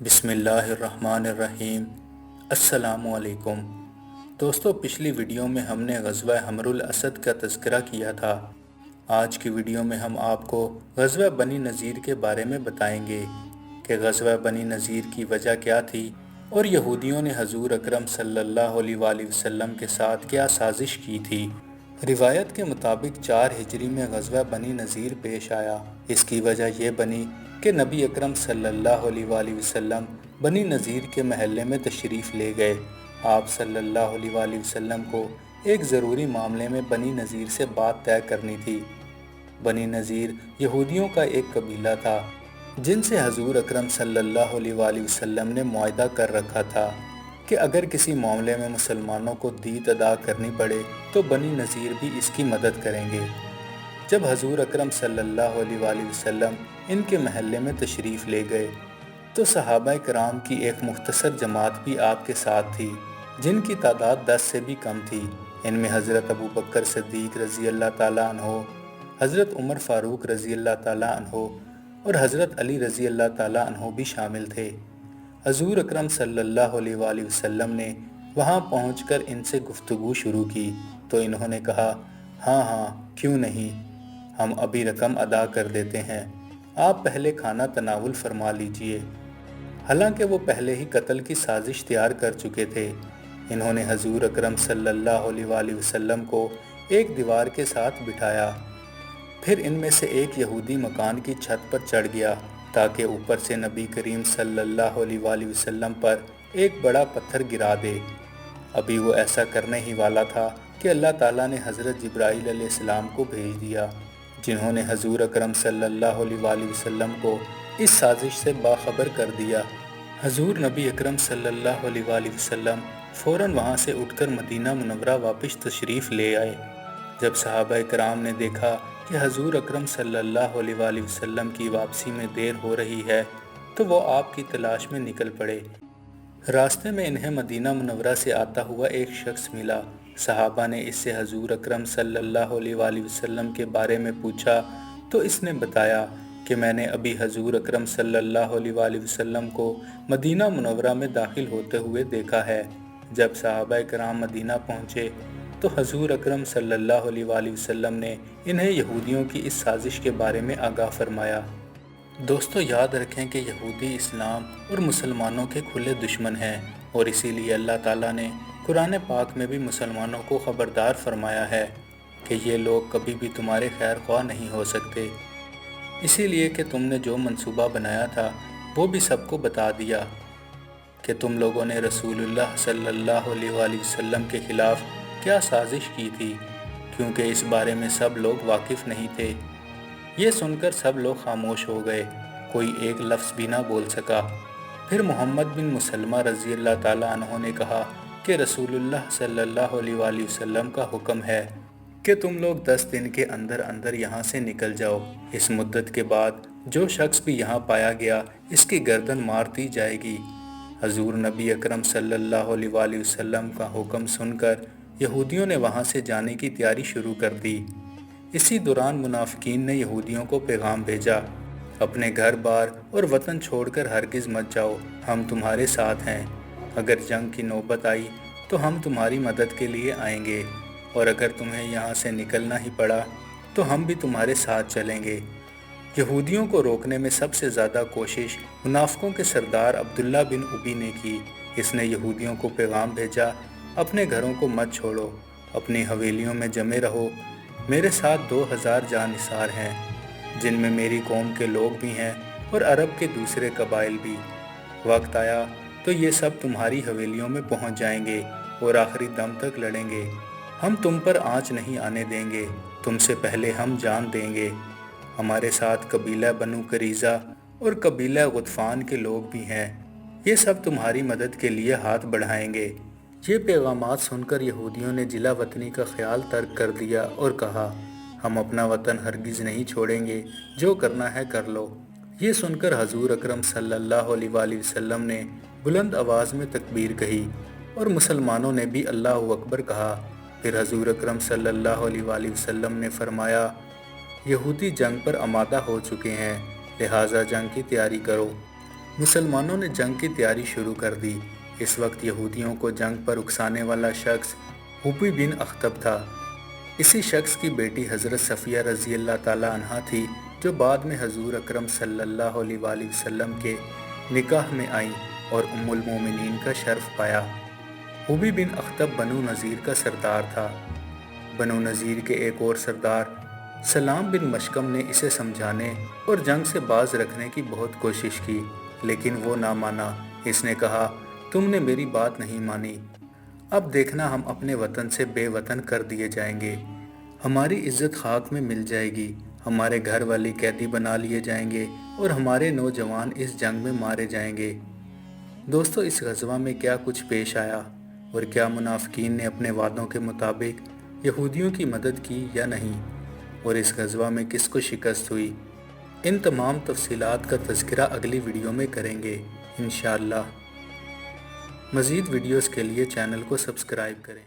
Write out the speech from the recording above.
بسم اللہ الرحمن الرحیم۔ السلام علیکم دوستو، پچھلی ویڈیو میں ہم نے غزوہ حمر الاسد کا تذکرہ کیا تھا۔ آج کی ویڈیو میں ہم آپ کو غزوہ بنی نذیر کے بارے میں بتائیں گے کہ غزوہ بنی نذیر کی وجہ کیا تھی اور یہودیوں نے حضور اکرم صلی اللہ علیہ وآلہ وسلم کے ساتھ کیا سازش کی تھی۔ روایت کے مطابق 4 ہجری میں غزوہ بنی نذیر پیش آیا۔ اس کی وجہ یہ بنی کہ نبی اکرم صلی اللہ علیہ وآلہ وسلم بنی نذیر کے محلے میں تشریف لے گئے۔ آپ صلی اللہ علیہ وآلہ وسلم کو ایک ضروری معاملے میں بنی نذیر سے بات طے کرنی تھی۔ بنی نذیر یہودیوں کا ایک قبیلہ تھا جن سے حضور اکرم صلی اللہ علیہ وآلہ وسلم نے معاہدہ کر رکھا تھا کہ اگر کسی معاملے میں مسلمانوں کو دیت ادا کرنی پڑے تو بنی نذیر بھی اس کی مدد کریں گے۔ جب حضور اکرم صلی اللہ علیہ وآلہ وسلم ان کے محلے میں تشریف لے گئے تو صحابہ کرام کی ایک مختصر جماعت بھی آپ کے ساتھ تھی جن کی تعداد 10 سے بھی کم تھی۔ ان میں حضرت ابوبکر صدیق رضی اللہ تعالیٰ عنہ، حضرت عمر فاروق رضی اللہ تعالیٰ عنہ اور حضرت علی رضی اللہ تعالیٰ عنہ بھی شامل تھے۔ حضور اکرم صلی اللہ علیہ وآلہ وسلم نے وہاں پہنچ کر ان سے گفتگو شروع کی تو انہوں نے کہا، ہاں کیوں نہیں، ہم ابھی رقم ادا کر دیتے ہیں، آپ پہلے کھانا تناول فرما لیجئے۔ حالانکہ وہ پہلے ہی قتل کی سازش تیار کر چکے تھے۔ انہوں نے حضور اکرم صلی اللہ علیہ وآلہ وسلم کو ایک دیوار کے ساتھ بٹھایا، پھر ان میں سے ایک یہودی مکان کی چھت پر چڑھ گیا تاکہ اوپر سے نبی کریم صلی اللہ علیہ وآلہ وسلم پر ایک بڑا پتھر گرا دے۔ ابھی وہ ایسا کرنے ہی والا تھا کہ اللہ تعالیٰ نے حضرت جبرائیل علیہ السلام کو بھیج دیا، جنہوں نے حضور اکرم صلی اللہ علیہ وآلہ وسلم کو اس سازش سے باخبر کر دیا۔ حضور نبی اکرم صلی اللہ علیہ وآلہ وسلم فوراً وہاں سے اٹھ کر مدینہ منورہ واپس تشریف لے آئے۔ جب صحابہ کرام نے دیکھا کہ حضور اکرم صلی اللہ علیہ وآلہ وسلم کی واپسی میں دیر ہو رہی ہے تو وہ آپ کی تلاش میں نکل پڑے۔ راستے میں انہیں مدینہ منورہ سے آتا ہوا ایک شخص ملا۔ صحابہ نے اس سے حضور اکرم صلی اللہ علیہ وآلہ وسلم کے بارے میں پوچھا تو اس نے بتایا کہ میں نے ابھی حضور اکرم صلی اللہ علیہ وآلہ وسلم کو مدینہ منورہ میں داخل ہوتے ہوئے دیکھا ہے۔ جب صحابہ کرام مدینہ پہنچے تو حضور اکرم صلی اللہ علیہ وآلہ وسلم نے انہیں یہودیوں کی اس سازش کے بارے میں آگاہ فرمایا۔ دوستو، یاد رکھیں کہ یہودی اسلام اور مسلمانوں کے کھلے دشمن ہیں اور اسی لیے اللہ تعالیٰ نے قرآن پاک میں بھی مسلمانوں کو خبردار فرمایا ہے کہ یہ لوگ کبھی بھی تمہارے خیر خواہ نہیں ہو سکتے، اسی لیے کہ تم نے جو منصوبہ بنایا تھا وہ بھی سب کو بتا دیا کہ تم لوگوں نے رسول اللہ صلی اللہ علیہ وآلہ وسلم کے خلاف کیا سازش کی تھی، کیونکہ اس بارے میں سب لوگ واقف نہیں تھے۔ یہ سن کر سب لوگ خاموش ہو گئے، کوئی ایک لفظ بھی نہ بول سکا۔ پھر محمد بن مسلمہ رضی اللہ تعالیٰ عنہ نے کہا کہ رسول اللہ صلی اللہ علیہ وآلہ وسلم کا حکم ہے کہ تم لوگ 10 دن کے اندر اندر یہاں سے نکل جاؤ۔ اس مدت کے بعد جو شخص بھی یہاں پایا گیا اس کی گردن مار دی جائے گی۔ حضور نبی اکرم صلی اللہ علیہ وآلہ وسلم کا حکم سن کر یہودیوں نے وہاں سے جانے کی تیاری شروع کر دی۔ اسی دوران منافقین نے یہودیوں کو پیغام بھیجا، اپنے گھر بار اور وطن چھوڑ کر ہرگز مت جاؤ، ہم تمہارے ساتھ ہیں۔ اگر جنگ کی نوبت آئی تو ہم تمہاری مدد کے لیے آئیں گے، اور اگر تمہیں یہاں سے نکلنا ہی پڑا تو ہم بھی تمہارے ساتھ چلیں گے۔ یہودیوں کو روکنے میں سب سے زیادہ کوشش منافقوں کے سردار عبداللہ بن ابی نے کی۔ اس نے یہودیوں کو پیغام بھیجا، اپنے گھروں کو مت چھوڑو، اپنی حویلیوں میں جمے رہو، میرے ساتھ 2000 جانثار ہیں جن میں میری قوم کے لوگ بھی ہیں اور عرب کے دوسرے قبائل بھی۔ وقت آیا تو یہ سب تمہاری حویلیوں میں پہنچ جائیں گے اور آخری دم تک لڑیں گے۔ ہم تم پر آنچ نہیں آنے دیں گے، تم سے پہلے ہم جان دیں گے۔ ہمارے ساتھ قبیلہ بنو قریظہ اور قبیلہ غطفان کے لوگ بھی ہیں، یہ سب تمہاری مدد کے لیے ہاتھ بڑھائیں گے۔ یہ پیغامات سن کر یہودیوں نے جلا وطنی کا خیال ترک کر دیا اور کہا، ہم اپنا وطن ہرگز نہیں چھوڑیں گے، جو کرنا ہے کر لو۔ یہ سن کر حضور اکرم صلی اللہ علیہ وآلہ وسلم نے بلند آواز میں تکبیر کہی اور مسلمانوں نے بھی اللہ اکبر کہا۔ پھر حضور اکرم صلی اللہ علیہ وآلہ وسلم نے فرمایا، یہودی جنگ پر آمادہ ہو چکے ہیں، لہٰذا جنگ کی تیاری کرو۔ مسلمانوں نے جنگ کی تیاری شروع کر دی۔ اس وقت یہودیوں کو جنگ پر اکسانے والا شخص حبی بن اخطب تھا۔ اسی شخص کی بیٹی حضرت صفیہ رضی اللہ تعالی عنہا تھی، جو بعد میں حضور اکرم صلی اللہ علیہ وآلہ وسلم کے نکاح میں آئیں اور ام المومنین کا شرف پایا۔ حبی بن اخطب بنو نذیر کا سردار تھا۔ بنو نذیر کے ایک اور سردار سلام بن مشکم نے اسے سمجھانے اور جنگ سے باز رکھنے کی بہت کوشش کی، لیکن وہ نہ مانا۔ اس نے کہا، تم نے میری بات نہیں مانی، اب دیکھنا ہم اپنے وطن سے بے وطن کر دیے جائیں گے، ہماری عزت خاک میں مل جائے گی، ہمارے گھر والی قیدی بنا لیے جائیں گے اور ہمارے نوجوان اس جنگ میں مارے جائیں گے۔ دوستو، اس غزوہ میں کیا کچھ پیش آیا اور کیا منافقین نے اپنے وعدوں کے مطابق یہودیوں کی مدد کی یا نہیں، اور اس غزوہ میں کس کو شکست ہوئی، ان تمام تفصیلات کا تذکرہ اگلی ویڈیو میں کریں گے انشاءاللہ۔ مزید ویڈیوز کے لیے چینل کو سبسکرائب کریں۔